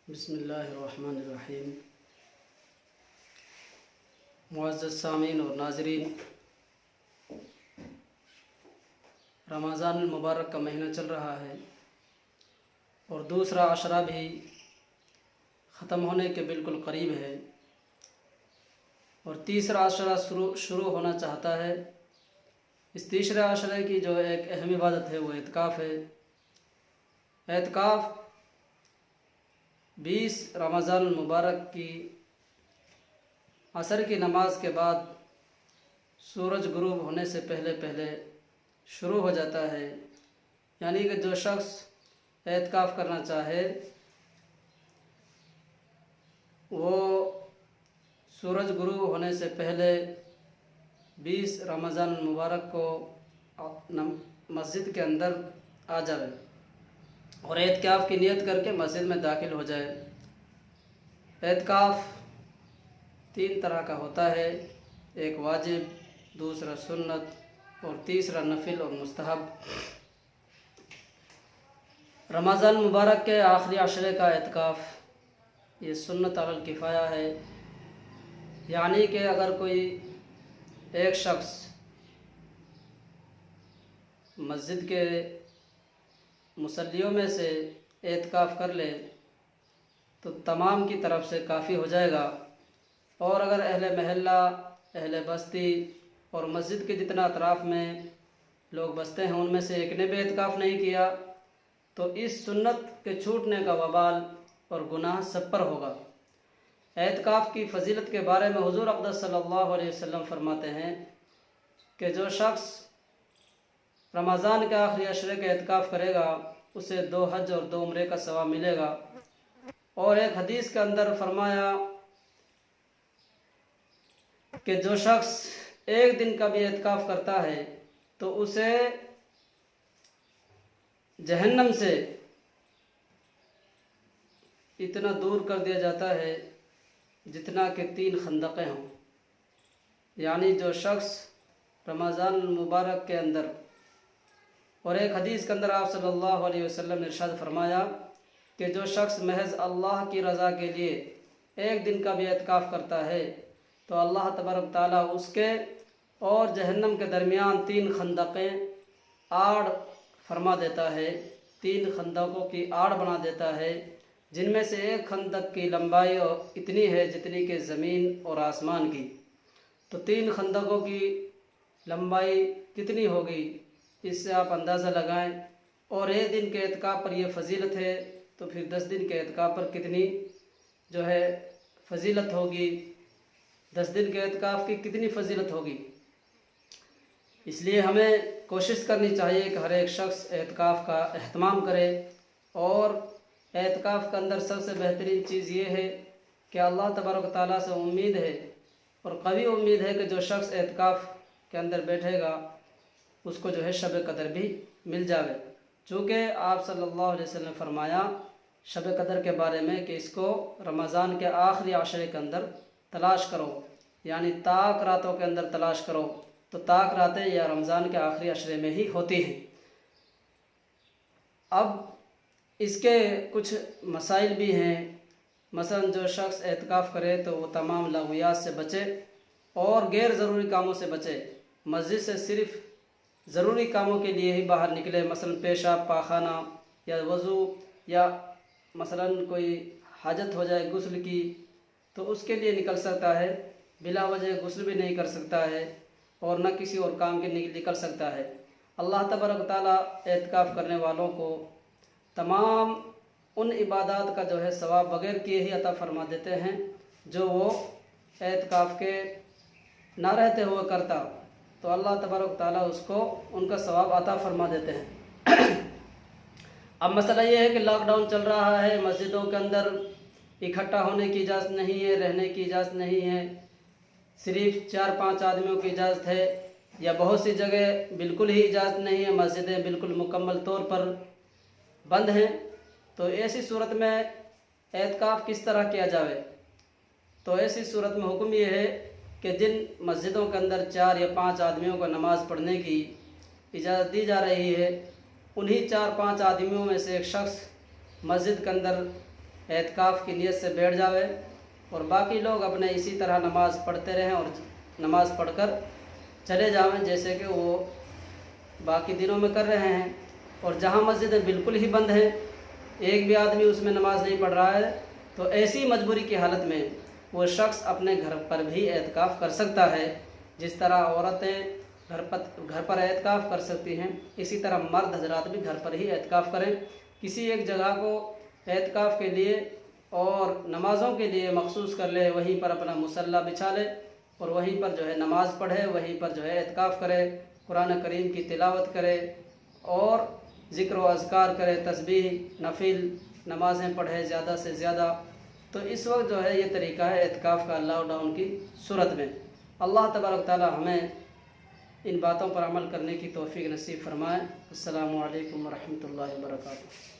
बिस्मिल्लाहिर्रहमानिर्रहीम। मुअज़्ज़ज़ सामीन और नाज़रीन, रमज़ानुल मुबारक का महीना चल रहा है और दूसरा अशरा भी ख़त्म होने के बिल्कुल करीब है और तीसरा अशरा शुरू होना चाहता है। इस तीसरे अशरे की जो एक अहम इबादत है वो एतकाफ़ है। एतकाफ़ 20 रमज़ानुल मुबारक की असर की नमाज के बाद सूरज गुरूब होने से पहले पहले शुरू हो जाता है। यानी कि जो शख्स एतकाफ़ करना चाहे वो सूरज गुरूब होने से पहले 20 रमज़ान मुबारक को मस्जिद के अंदर आ जाए और एतकाफ़ की नियत करके मस्जिद में दाखिल हो जाए। एतकाफ़ 3 तरह का होता है, एक वाजिब, दूसरा सुन्नत और तीसरा नफिल और मुस्तहब। रमज़ान मुबारक के आखिरी अशरे का एतकाफ़ ये सुन्नत अलल किफ़ाया है। यानी कि अगर कोई एक शख्स मस्जिद के मुसल्लियों में से एतकाफ़ कर ले तो तमाम की तरफ से काफ़ी हो जाएगा। और अगर अहले महल्ला, अहले बस्ती और मस्जिद के जितना अतराफ़ में लोग बसते हैं उनमें से एक ने भी एतकाफ़ नहीं किया तो इस सुन्नत के छूटने का वबाल और गुनाह सब पर होगा। एतकाफ़ की फ़जीलत के बारे में हुज़ूर अक़दस सल्लल्लाहु अलैहि वसल्लम फरमाते हैं कि जो शख्स रमज़ान के आखिरी अशरे का एतकाफ़ करेगा उसे 2 हज और 2 उम्रे का सवाब मिलेगा। और एक हदीस के अंदर फरमाया कि जो शख्स एक दिन का भी एतकाफ़ करता है तो उसे जहन्नम से इतना दूर कर दिया जाता है जितना कि 3 खंदक़ें हों। यानी जो शख्स रमज़ान मुबारक के अंदर, और एक हदीस के अंदर आप सल्लल्लाहु अलैहि वसल्लम ने इरशाद फरमाया कि जो शख्स महज अल्लाह की रज़ा के लिए एक दिन का भी एतकाफ़ करता है तो अल्लाह तबारक ताला उसके और जहन्नम के दरमियान 3 खंदक़ें आड़ फरमा देता है, 3 खंदकों की आड़ बना देता है, जिनमें से एक खंदक की लंबाई इतनी है जितनी कि ज़मीन और आसमान की। तो 3 खंदकों की लंबाई कितनी होगी इससे आप अंदाज़ा लगाएं। और एक दिन के एतकाफ़ पर यह फ़जीलत है तो फिर 10 दिन के एतकाफ़ पर कितनी जो है फ़जीलत होगी, 10 दिन के एतकाफ़ की कितनी फ़जीलत होगी। इसलिए हमें कोशिश करनी चाहिए कि हर एक शख्स एतकाफ़ का एहतमाम करे। और एतकाफ़ के अंदर सबसे बेहतरीन चीज़ ये है कि अल्लाह तबारक ताला से उम्मीद है और कभी उम्मीद है कि जो शख्स एतकाफ़ के अंदर बैठेगा उसको जो है शब कदर भी मिल जावे। चूँकि आप सल्लल्लाहु अलैहि वसल्लम ने फरमाया शब कदर के बारे में कि इसको रमज़ान के आखिरी अशरे के अंदर तलाश करो, यानी ताक रातों के अंदर तलाश करो। तो ताक रातें या रमज़ान के आखिरी अशरे में ही होती हैं। अब इसके कुछ मसाइल भी हैं। मसलन जो शख्स एतकाफ़ करे तो वो तमाम लगवियात से बचे और गैर ज़रूरी कामों से बचे। मस्जिद से सिर्फ़ ज़रूरी कामों के लिए ही बाहर निकले, मसलन पेशाब पाखाना या वज़ू या मसलन कोई हाजत हो जाए गुस्ल की तो उसके लिए निकल सकता है, बिला वजह गुस्ल भी नहीं कर सकता है और न किसी और काम के निकल सकता है। अल्लाह तबारक ताला एतकाफ़ करने वालों को तमाम उन इबादत का जो है सवाब बग़ैर किए ही अता फरमा देते हैं जो वो एतकाफ़ के ना रहते हुए करता, तो अल्लाह तबारक ताला उसको उनका सवाब अता फरमा देते हैं। अब मसला ये है कि लॉकडाउन चल रहा है, मस्जिदों के अंदर इकट्ठा होने की इजाज़त नहीं है, रहने की इजाज़त नहीं है, सिर्फ 4-5 आदमियों की इजाज़त है या बहुत सी जगह बिल्कुल ही इजाज़त नहीं है, मस्जिदें बिल्कुल मुकम्मल तौर पर बंद हैं। तो ऐसी सूरत में एतकाफ़ किस तरह किया जावे? तो ऐसी सूरत में हुक्म ये है कि जिन मस्जिदों के अंदर 4 या 5 आदमियों को नमाज़ पढ़ने की इजाज़त दी जा रही है उन्हीं 4-5 आदमियों में से एक शख्स मस्जिद के अंदर एतकाफ़ की नीयत से बैठ जावे और बाकी लोग अपने इसी तरह नमाज़ पढ़ते रहें और नमाज़ पढ़कर चले जावें जैसे कि वो बाकी दिनों में कर रहे हैं। और जहाँ मस्जिदें बिल्कुल ही बंद हैं, एक भी आदमी उसमें नमाज़ नहीं पढ़ रहा है, तो ऐसी मजबूरी की हालत में वो शख्स अपने घर पर भी एतकाफ़ कर सकता है। जिस तरह औरतें घर पर एतकाफ़ कर सकती हैं, इसी तरह मर्द हजरात भी घर पर ही एतकाफ़ करें। किसी एक जगह को एतकाफ़ के लिए और नमाज़ों के लिए मखसूस कर ले, वहीं पर अपना मुसल्ला बिछा ले और वहीं पर जो है नमाज़ पढ़े, वहीं पर जो है एतकाफ़ करे, कुरान करीम की तिलावत करे और ज़िक्र व अज़कार करे, तस्बीह नफिल नमाज़ें पढ़े ज़्यादा से ज़्यादा। तो इस वक्त जो है ये तरीका है एतकाफ़ का लॉकडाउन की सूरत में। अल्लाह तबारक ताला हमें इन बातों पर अमल करने की तौफ़ीक नसीब फ़रमाए। अस्सलामु अलैकुम व रहमतुल्लाहि व बरकातुहू।